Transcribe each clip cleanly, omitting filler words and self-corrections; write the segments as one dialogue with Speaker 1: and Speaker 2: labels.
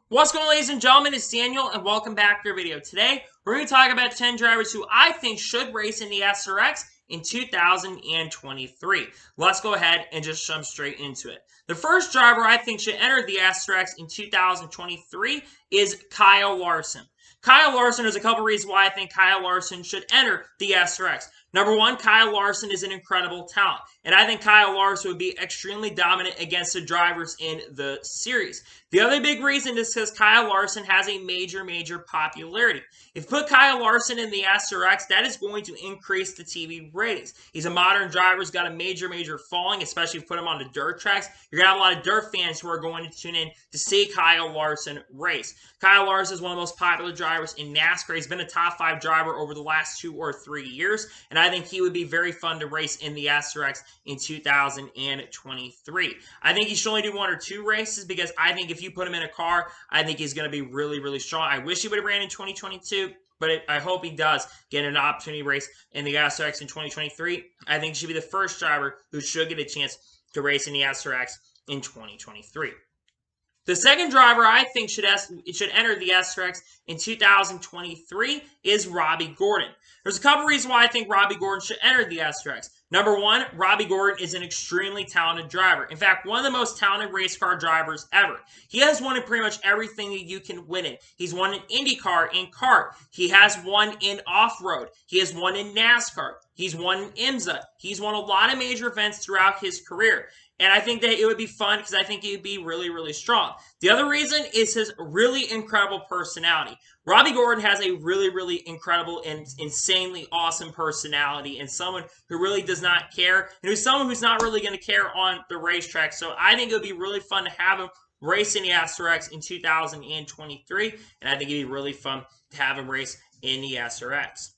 Speaker 1: What's going on, ladies and gentlemen? It's Daniel, and welcome back to our video. Today, we're going to talk about 10 drivers who I think should race in the SRX in 2023. Let's go ahead and just jump straight into it. The first driver I think should enter the SRX in 2023 is Kyle Larson. Kyle Larson, there's a couple reasons why I think Kyle Larson should enter the SRX. Number one, Kyle Larson is an incredible talent, and I think Kyle Larson would be extremely dominant against the drivers in the series. The other big reason is because Kyle Larson has a major popularity. If you put Kyle Larson in the SRX, that is going to increase the TV ratings. He's a modern driver, he's got a major following, especially if you put him on the dirt tracks. You're going to have a lot of dirt fans who are going to tune in to see Kyle Larson race. Kyle Larson is one of the most popular drivers in NASCAR. He's been a top 5 driver over the last 2 or 3 years, and I think he would be very fun to race in the SRX in 2023. I think he should only do 1 or 2 races because I think if you put him in a car, I think he's going to be really strong. I wish he would have ran in 2022, but I hope he does get an opportunity to race in the SRX in 2023. I think he should be the first driver who should get a chance to race in the SRX in 2023. The second driver I think should enter the SRX in 2023 is Robbie Gordon. There's a couple reasons why I think Robbie Gordon should enter the SRX. Number one, Robbie Gordon is an extremely talented driver. In fact, one of the most talented race car drivers ever. He has won in pretty much everything that you can win in. He's won in IndyCar, in kart. He has won in off-road. He has won in NASCAR. He's won in IMSA. He's won a lot of major events throughout his career. And I think that it would be fun because I think he would be really strong. The other reason is his really incredible personality. Robbie Gordon has a really incredible and insanely awesome personality, and someone who really does not care, and who's someone who's not really going to care on the racetrack. So I think it would be really fun to have him race in the SRX in 2023, and I think it'd be really fun to have him race in the SRX.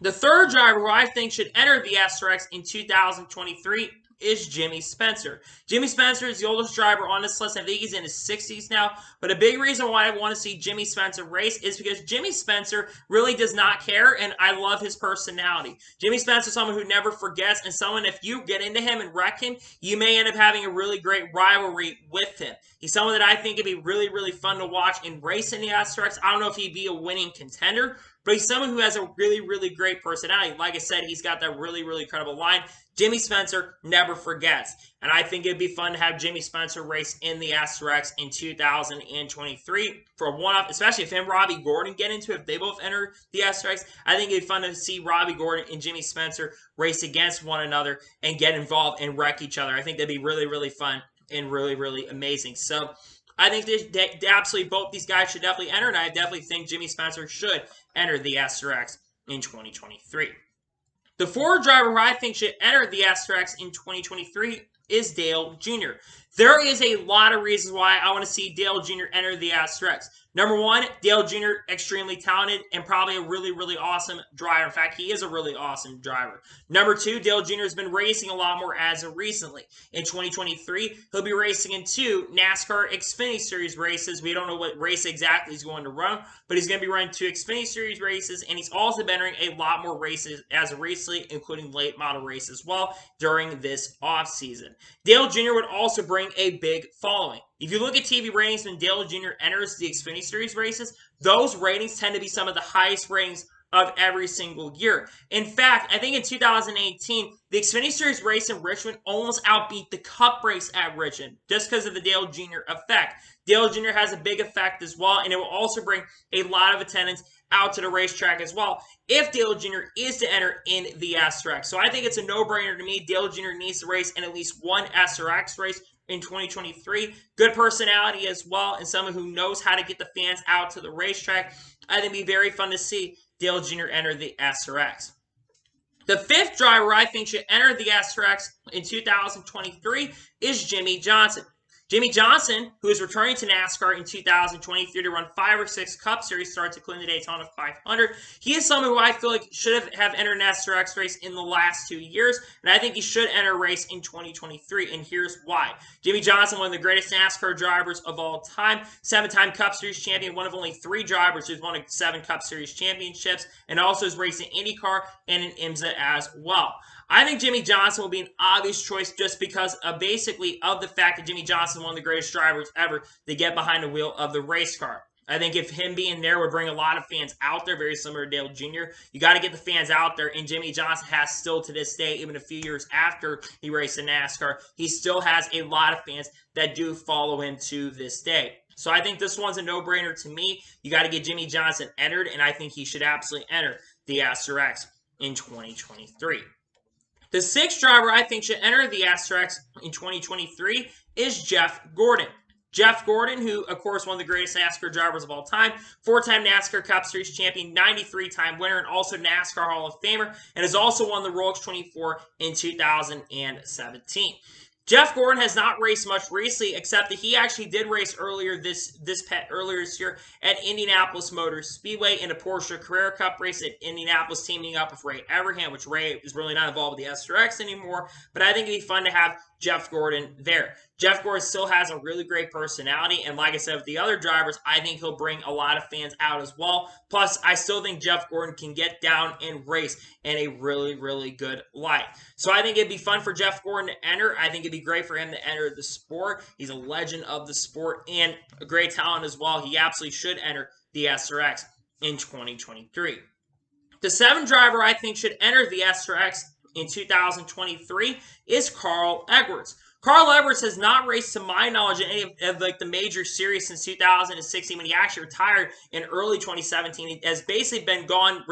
Speaker 1: The third driver who I think should enter the SRX in 2023 is Jimmy Spencer. Jimmy Spencer is the oldest driver on this list. I think he's in his 60s now. But a big reason why I want to see Jimmy Spencer race is because Jimmy Spencer really does not care, and I love his personality. Jimmy Spencer is someone who never forgets, and someone, if you get into him and wreck him, you may end up having a really great rivalry with him. He's someone that I think would be really fun to watch and race in the SRX. I don't know if he'd be a winning contender, but he's someone who has a really great personality. Like I said, he's got that really credible line. Jimmy Spencer never forgets. And I think it'd be fun to have Jimmy Spencer race in the SRX in 2023 for a one-off, especially if him and Robbie Gordon get into it. If they both enter the SRX, I think it'd be fun to see Robbie Gordon and Jimmy Spencer race against one another and get involved and wreck each other. I think that'd be really fun and really amazing. So I think that absolutely both these guys should definitely enter, and I definitely think Jimmy Spencer should enter the SRX in 2023. The fourth driver who I think should enter the SRX in 2023 is Dale Jr. There is a lot of reasons why I want to see Dale Jr. enter the SRX. Number one, Dale Jr., extremely talented and probably a really awesome driver. In fact, he is a really awesome driver. Number two, Dale Jr. has been racing a lot more as of recently. In 2023, he'll be racing in 2 NASCAR Xfinity Series races. We don't know what race exactly he's going to run, but he's going to be running 2 Xfinity Series races, and he's also been entering a lot more races as of recently, including late model races as well during this offseason. Dale Jr. would also bring a big following. If you look at TV ratings when Dale Jr. enters the Xfinity Series races, those ratings tend to be some of the highest ratings of every single year. In fact, I think in 2018, the Xfinity Series race in Richmond almost outbeat the Cup race at Richmond just because of the Dale Jr. effect. Dale Jr. has a big effect as well, and it will also bring a lot of attendance out to the racetrack as well if Dale Jr. is to enter in the SRX. So I think it's a no-brainer to me. Dale Jr. needs to race in at least one SRX race in 2023. Good personality as well, and someone who knows how to get the fans out to the racetrack. I think it'd be very fun to see Dale Jr. enter the SRX. The fifth driver I think should enter the SRX in 2023 is Jimmie Johnson. Jimmie Johnson, who is returning to NASCAR in 2023 to run 5 or 6 Cup Series starts, including the Daytona 500. He is someone who I feel like should have entered an SRX race in the last 2 years, and I think he should enter a race in 2023, and here's why. Jimmie Johnson, one of the greatest NASCAR drivers of all time, 7-time Cup Series champion, one of only 3 drivers who's won 7 Cup Series championships, and also is racing IndyCar and in IMSA as well. I think Jimmie Johnson will be an obvious choice just because of basically of the fact that Jimmie Johnson is one of the greatest drivers ever to get behind the wheel of the race car. I think if him being there would bring a lot of fans out there, very similar to Dale Jr. You got to get the fans out there, and Jimmie Johnson has still to this day, even a few years after he raced in NASCAR, he still has a lot of fans that do follow him to this day. So I think this one's a no-brainer to me. You got to get Jimmie Johnson entered, and I think he should absolutely enter the SRX in 2023. The sixth driver I think should enter the SRX in 2023 is Jeff Gordon. Jeff Gordon, who, of course, one of the greatest NASCAR drivers of all time, four-time NASCAR Cup Series champion, 93-time winner, and also NASCAR Hall of Famer, and has also won the Rolex 24 in 2017. Jeff Gordon has not raced much recently, except that he actually did race earlier this year at Indianapolis Motor Speedway in a Porsche Carrera Cup race at Indianapolis, teaming up with Ray Evernham, which Ray is really not involved with the SRX anymore, but I think it'd be fun to have Jeff Gordon there. Jeff Gordon still has a really great personality, and like I said with the other drivers, I think he'll bring a lot of fans out as well. Plus, I still think Jeff Gordon can get down and race in a really, really good light. So I think it'd be fun for Jeff Gordon to enter. I think it'd be great for him to enter the sport. He's a legend of the sport and a great talent as well. He absolutely should enter the SRX in 2023. The seventh driver I think should enter the SRX in 2023 is Carl Edwards. Carl Edwards has not raced, to my knowledge, in any of the major series since 2016 when he actually retired in early 2017. He has basically been gone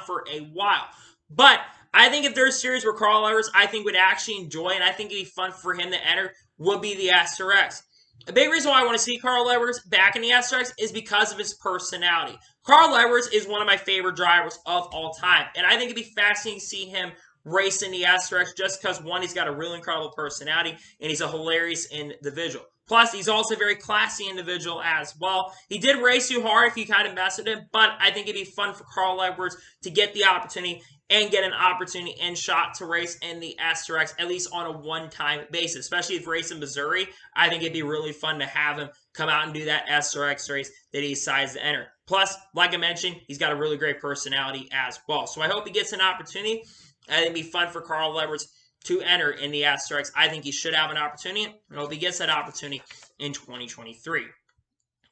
Speaker 1: for a while. But I think if there's a series where Carl Edwards I think would actually enjoy, and I think it'd be fun for him to enter, would be the SRX. A big reason why I want to see Carl Edwards back in the SRX is because of his personality. Carl Edwards is one of my favorite drivers of all time, and I think it'd be fascinating to see him race in the SRX just because, one, he's got a really incredible personality, and he's a hilarious individual. Plus, he's also a very classy individual as well. He did race you hard if you kind of mess with him, but I think it'd be fun for Carl Edwards to get the opportunity and get an opportunity and shot to race in the SRX, at least on a one-time basis. Especially if racing Missouri, I think it'd be really fun to have him come out and do that SRX race that he decides to enter. Plus, like I mentioned, he's got a really great personality as well. So I hope he gets an opportunity. I think it'd be fun for Carl Edwards to enter in the SRX. I think he should have an opportunity, and I hope he gets that opportunity in 2023.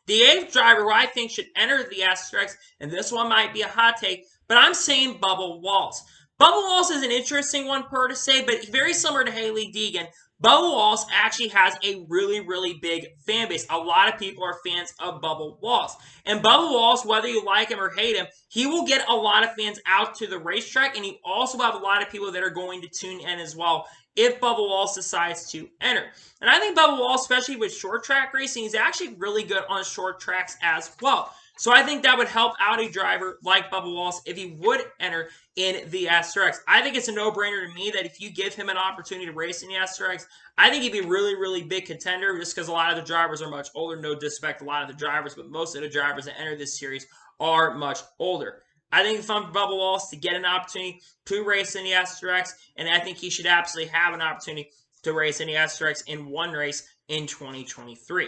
Speaker 1: The eighth driver who I think should enter the SRX, and this one might be a hot take, but I'm saying Bubba Wallace. Bubba Wallace is an interesting one per se, but very similar to Hailie Deegan. Bubba Wallace actually has a really, really big fan base. A lot of people are fans of Bubba Wallace. And Bubba Wallace, whether you like him or hate him, he will get a lot of fans out to the racetrack, and he also have a lot of people that are going to tune in as well if Bubba Wallace decides to enter. And I think Bubba Wallace, especially with short track racing, he's actually really good on short tracks as well. So I think that would help out a driver like Bubba Wallace if he would enter in the SRX. I think it's a no-brainer to me that if you give him an opportunity to race in the SRX, I think he'd be a really, really big contender just because a lot of the drivers are much older. No disrespect to a lot of the drivers, but most of the drivers that enter this series are much older. I think it's fun for Bubba Wallace to get an opportunity to race in the SRX, and I think he should absolutely have an opportunity to race in the SRX in one race in 2023.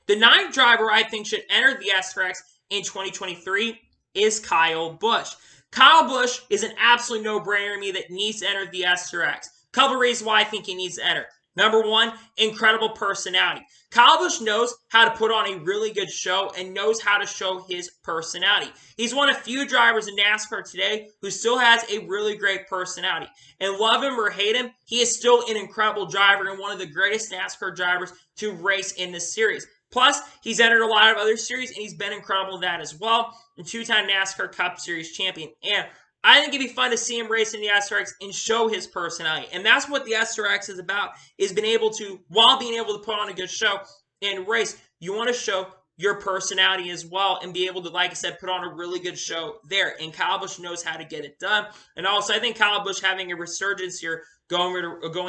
Speaker 1: The ninth driver I think should enter the SRX in 2023 is Kyle Busch. Kyle Busch is an absolute no-brainer to me that needs to enter the SRX. Couple reasons why I think he needs to enter. Number one, incredible personality. Kyle Busch knows how to put on a really good show and knows how to show his personality. He's one of few drivers in NASCAR today who still has a really great personality. And love him or hate him, he is still an incredible driver and one of the greatest NASCAR drivers to race in this series. Plus, he's entered a lot of other series, and he's been incredible in that as well. A two-time NASCAR Cup Series champion. And I think it'd be fun to see him race in the SRX and show his personality. And that's what the SRX is about, is being able to, while being able to put on a good show and race, you want to show your personality as well and be able to, like I said, put on a really good show there. And Kyle Busch knows how to get it done. And also, I think Kyle Busch having a resurgence here, going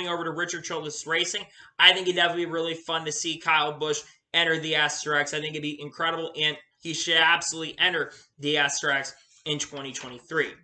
Speaker 1: over to Richard Childress Racing, I think it'd definitely be really fun to see Kyle Busch enter the SRX. I think it'd be incredible, and he should absolutely enter the SRX in 2023.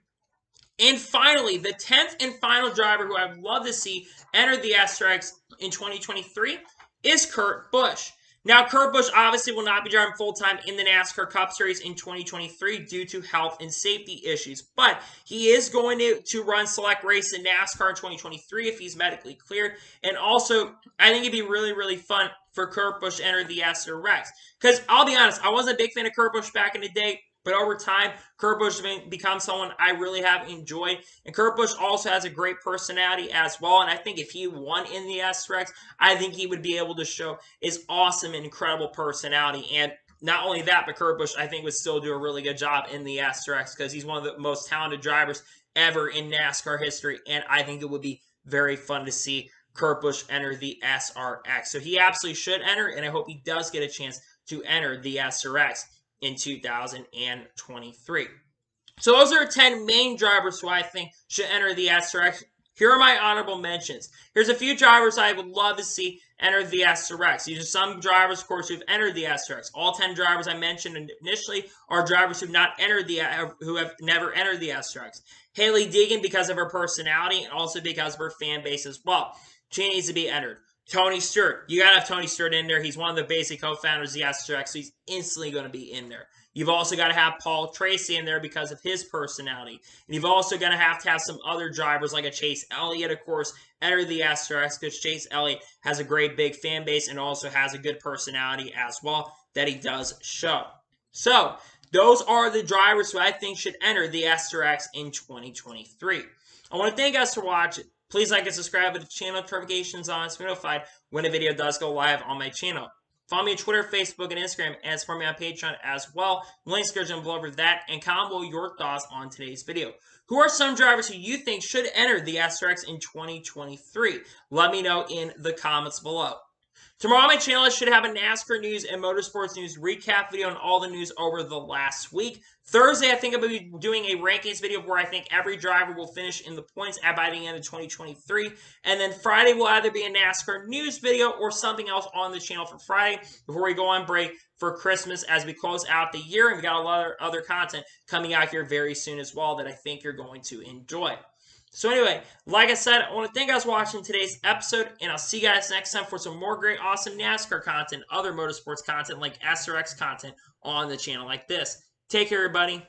Speaker 1: And finally, the 10th and final driver who I would love to see enter the SRX in 2023 is Kurt Busch. Now, Kurt Busch obviously will not be driving full-time in the NASCAR Cup Series in 2023 due to health and safety issues, but he is going to run select race in NASCAR in 2023 if he's medically cleared. And also, I think it'd be really, really fun for Kurt Busch to enter the SRX. Because I'll be honest, I wasn't a big fan of Kurt Busch back in the day, but over time, Kurt Busch has become someone I really have enjoyed. And Kurt Busch also has a great personality as well. And I think if he won in the SRX, I think he would be able to show his awesome and incredible personality. And not only that, but Kurt Busch, I think, would still do a really good job in the SRX because he's one of the most talented drivers ever in NASCAR history. And I think it would be very fun to see Kurt Busch enter the SRX. So he absolutely should enter, and I hope he does get a chance to enter the SRX in 2023. So those are 10 main drivers who I think should enter the SRX. Here are my honorable mentions. Here's a few drivers I would love to see enter the SRX. These are some drivers, of course, who've entered the SRX. All 10 drivers I mentioned initially are drivers who have never entered the SRX. Hailie Deegan, because of her personality and also because of her fan base as well. She needs to be entered. Tony Stewart. You got to have Tony Stewart in there. He's one of the basic co-founders of the SRX, so he's instantly going to be in there. You've also got to have Paul Tracy in there because of his personality. And you've also got to have some other drivers like a Chase Elliott, of course, enter the SRX because Chase Elliott has a great big fan base and also has a good personality as well that he does show. So, those are the drivers who I think should enter the SRX in 2023. I want to thank you guys for watching. Please like and subscribe to the channel, notifications on, so you're notified when a video does go live on my channel. Follow me on Twitter, Facebook, and Instagram, and support me on Patreon as well. Links are down below over that, and comment below your thoughts on today's video. Who are some drivers who you think should enter the SRX in 2023? Let me know in the comments below. Tomorrow on my channel, I should have a NASCAR news and motorsports news recap video on all the news over the last week. Thursday, I think I'm going to be doing a rankings video where I think every driver will finish in the points by the end of 2023. And then Friday will either be a NASCAR news video or something else on the channel for Friday before we go on break for Christmas as we close out the year. And we got a lot of other content coming out here very soon as well that I think you're going to enjoy. So anyway, like I said, I want to thank you guys for watching today's episode, and I'll see you guys next time for some more great, awesome NASCAR content, other motorsports content like SRX content on the channel like this. Take care, everybody.